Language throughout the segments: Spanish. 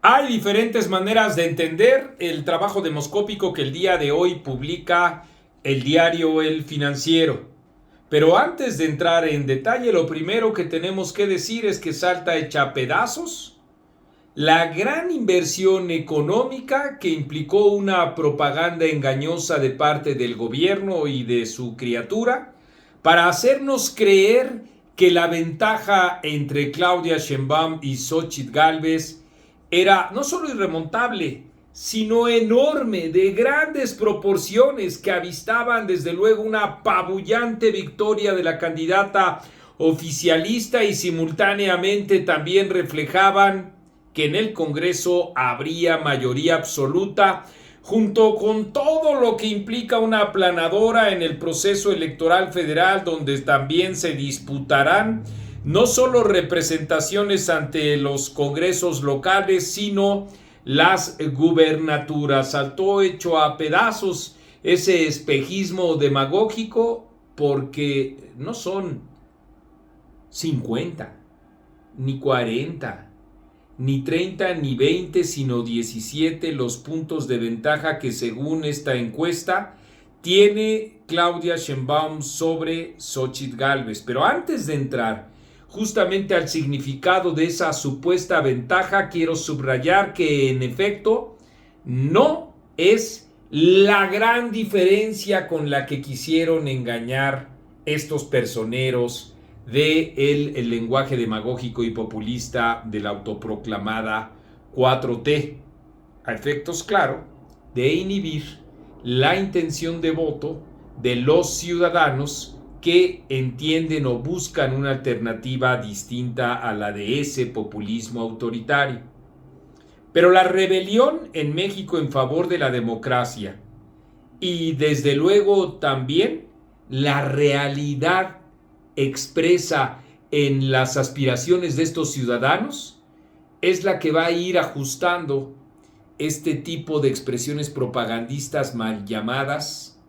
Hay diferentes maneras de entender el trabajo demoscópico que el día de hoy publica el diario El Financiero. Pero antes de entrar en detalle, lo primero que tenemos que decir es que salta hecha a pedazos la gran inversión económica que implicó una propaganda engañosa de parte del gobierno y de su criatura para hacernos creer que la ventaja entre Claudia Sheinbaum y Xóchitl Gálvez era no solo irremontable, sino enorme, de grandes proporciones, que avistaban desde luego una apabullante victoria de la candidata oficialista y simultáneamente también reflejaban que en el Congreso habría mayoría absoluta, junto con todo lo que implica una aplanadora en el proceso electoral federal, donde también se disputarán no solo representaciones ante los congresos locales, sino las gubernaturas. Saltó hecho a pedazos ese espejismo demagógico, porque no son 50 ni 40 ni 30 ni 20, sino 17 los puntos de ventaja que, según esta encuesta, tiene Claudia Sheinbaum sobre Xóchitl Gálvez. Pero antes de entrar justamente al significado de esa supuesta ventaja, quiero subrayar que en efecto no es la gran diferencia con la que quisieron engañar estos personeros del lenguaje demagógico y populista de la autoproclamada 4T, a efectos, claro, de inhibir la intención de voto de los ciudadanos que entienden o buscan una alternativa distinta a la de ese populismo autoritario. Pero la rebelión en México en favor de la democracia y desde luego también la realidad expresa en las aspiraciones de estos ciudadanos es la que va a ir ajustando este tipo de expresiones propagandistas mal llamadas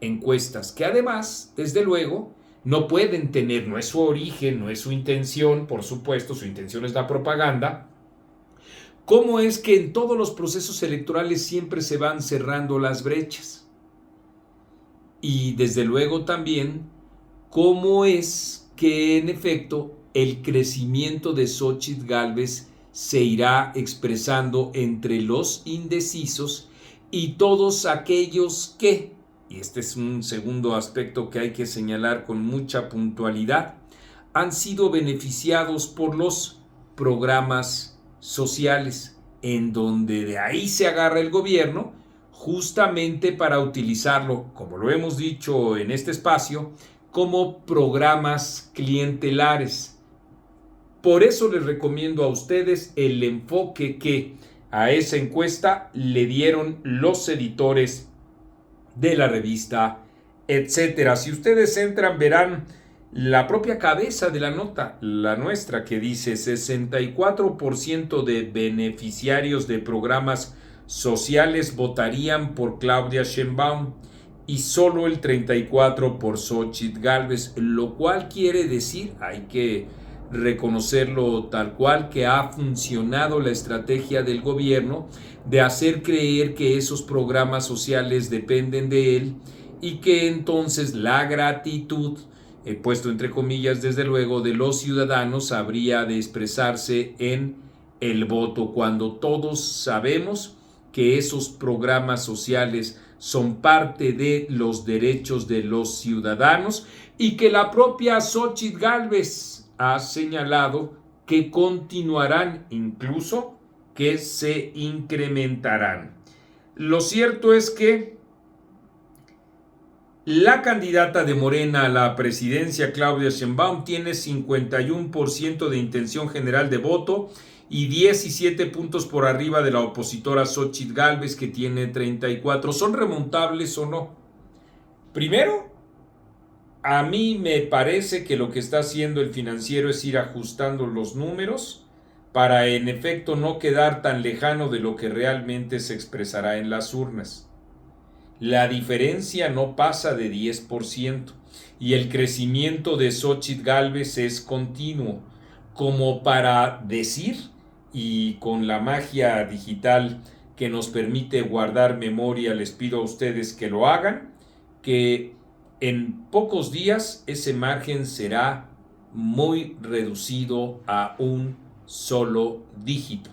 encuestas, que además, desde luego, no pueden tener, no es su origen, no es su intención, por supuesto, su intención es la propaganda. ¿Cómo es que en todos los procesos electorales siempre se van cerrando las brechas? Y desde luego también cómo es que en efecto el crecimiento de Xóchitl Gálvez se irá expresando entre los indecisos y todos aquellos que, y este es un segundo aspecto que hay que señalar con mucha puntualidad, han sido beneficiados por los programas sociales, en donde de ahí se agarra el gobierno justamente para utilizarlo, como lo hemos dicho en este espacio, como programas clientelares. Por eso les recomiendo a ustedes el enfoque que a esa encuesta le dieron los editores de la revista, etcétera. Si ustedes entran, verán la propia cabeza de la nota, la nuestra, que dice 64% de beneficiarios de programas sociales votarían por Claudia Sheinbaum y solo el 34% por Xóchitl Gálvez, lo cual quiere decir, hay que reconocerlo tal cual, que ha funcionado la estrategia del gobierno de hacer creer que esos programas sociales dependen de él y que entonces la gratitud, puesto entre comillas desde luego, de los ciudadanos habría de expresarse en el voto, cuando todos sabemos que esos programas sociales son parte de los derechos de los ciudadanos y que la propia Xóchitl Gálvez ha señalado que continuarán, incluso que se incrementarán. Lo cierto es que la candidata de Morena a la presidencia, Claudia Sheinbaum, tiene 51% de intención general de voto y 17 puntos por arriba de la opositora Xóchitl Gálvez, que tiene 34. ¿Son remontables o no? Primero, a mí me parece que lo que está haciendo El Financiero es ir ajustando los números para en efecto no quedar tan lejano de lo que realmente se expresará en las urnas. La diferencia no pasa de 10% y el crecimiento de Xóchitl Gálvez es continuo, como para decir y con la magia digital que nos permite guardar memoria, les pido a ustedes que lo hagan, que en pocos días ese margen será muy reducido a un solo dígito.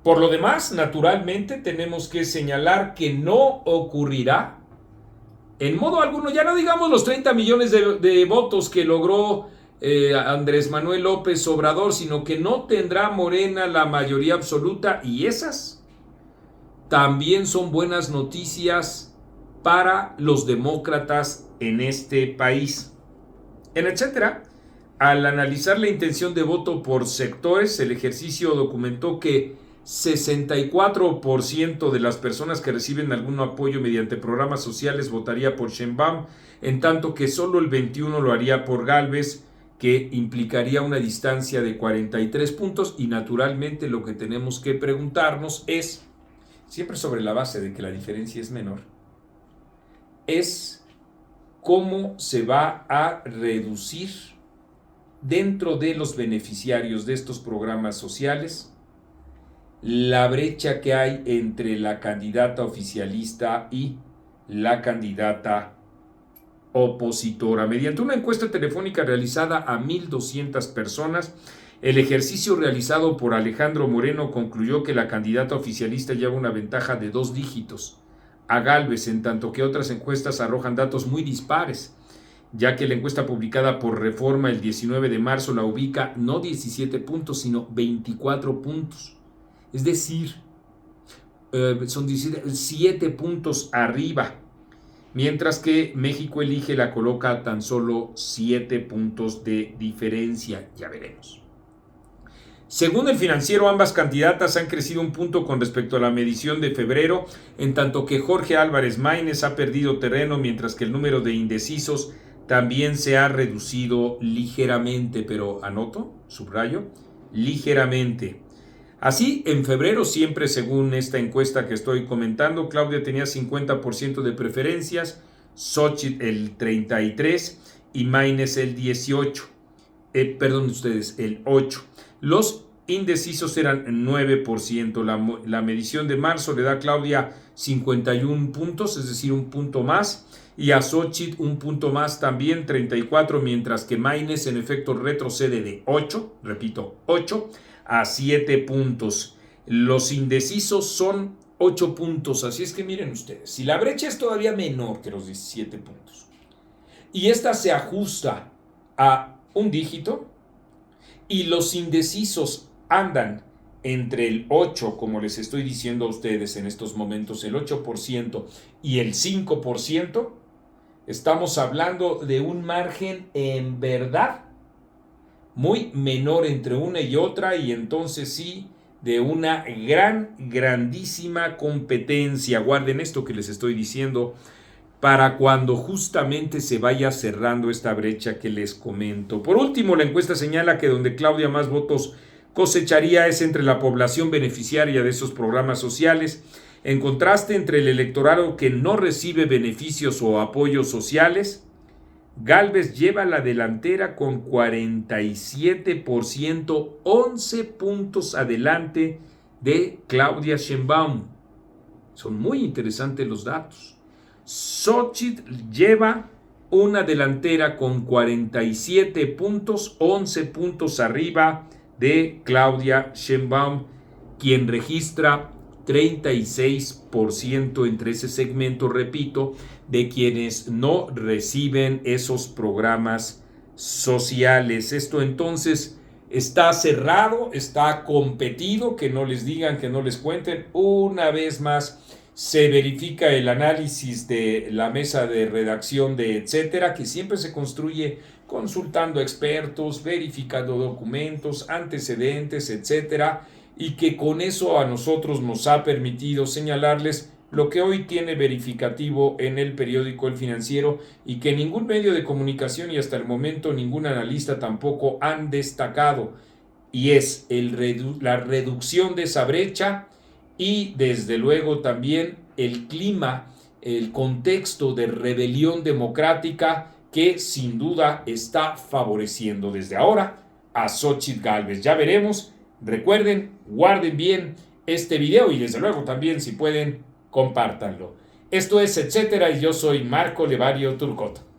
Por lo demás, naturalmente, tenemos que señalar que no ocurrirá en modo alguno, ya no digamos los 30 millones de votos que logró Andrés Manuel López Obrador, sino que no tendrá Morena la mayoría absoluta, y esas también son buenas noticias para los demócratas en este país. En etcétera, al analizar la intención de voto por sectores, el ejercicio documentó que 64% de las personas que reciben algún apoyo mediante programas sociales votaría por Sheinbaum, en tanto que solo el 21% lo haría por Gálvez, que implicaría una distancia de 43 puntos, y naturalmente lo que tenemos que preguntarnos es, siempre sobre la base de que la diferencia es menor, es cómo se va a reducir dentro de los beneficiarios de estos programas sociales la brecha que hay entre la candidata oficialista y la candidata opositora. Mediante una encuesta telefónica realizada a 1,200 personas, el ejercicio realizado por Alejandro Moreno concluyó que la candidata oficialista lleva una ventaja de 2 dígitos a Gálvez, en tanto que otras encuestas arrojan datos muy dispares, ya que la encuesta publicada por Reforma el 19 de marzo la ubica no 17 puntos, sino 24 puntos. Es decir, son 7 puntos arriba, mientras que México Elige la coloca a tan solo 7 puntos de diferencia. Ya veremos. Según El Financiero, ambas candidatas han crecido un punto con respecto a la medición de febrero, en tanto que Jorge Álvarez Maínez ha perdido terreno, mientras que el número de indecisos también se ha reducido ligeramente, pero anoto, subrayo, ligeramente. Así, en febrero, siempre según esta encuesta que estoy comentando, Claudia tenía 50% de preferencias, Xochitl el 33% y Maínez el 18%. El 8%. Los indecisos eran 9%. La medición de marzo le da a Claudia 51 puntos, es decir, un punto más, y a Xochitl un punto más también, 34%, mientras que Maínez en efecto retrocede de 8, repito, 8 a 7 puntos. Los indecisos son 8 puntos, así es que miren ustedes, si la brecha es todavía menor que los 17 puntos y esta se ajusta a un dígito y los indecisos andan entre el 8, como les estoy diciendo a ustedes en estos momentos, el 8% y el 5%, estamos hablando de un margen en verdad muy menor entre una y otra, y entonces sí, de una grandísima competencia. Guarden esto que les estoy diciendo para cuando justamente se vaya cerrando esta brecha que les comento. Por último, la encuesta señala que donde Claudia más votos cosecharía es entre la población beneficiaria de esos programas sociales. En contraste, entre el electorado que no recibe beneficios o apoyos sociales, Gálvez lleva la delantera con 47%, 11 puntos adelante de Claudia Sheinbaum. Son muy interesantes los datos. Xochitl lleva una delantera con 47 puntos, 11 puntos arriba de Claudia Sheinbaum, quien registra 36% entre ese segmento, repito, de quienes no reciben esos programas sociales. Esto entonces está cerrado, está competido, que no les digan, que no les cuenten. Una vez más se verifica el análisis de la mesa de redacción de etcétera, que siempre se construye consultando expertos, verificando documentos, antecedentes, etcétera, y que con eso a nosotros nos ha permitido señalarles lo que hoy tiene verificativo en el periódico El Financiero, y que ningún medio de comunicación y hasta el momento ningún analista tampoco han destacado, y es la reducción de esa brecha y desde luego también el clima, el contexto de rebelión democrática que sin duda está favoreciendo desde ahora a Xochitl Gálvez. Ya veremos Recuerden, guarden bien este video y desde luego también, si pueden, compártanlo. Esto es Etcétera y yo soy Marco Levario Turcotte.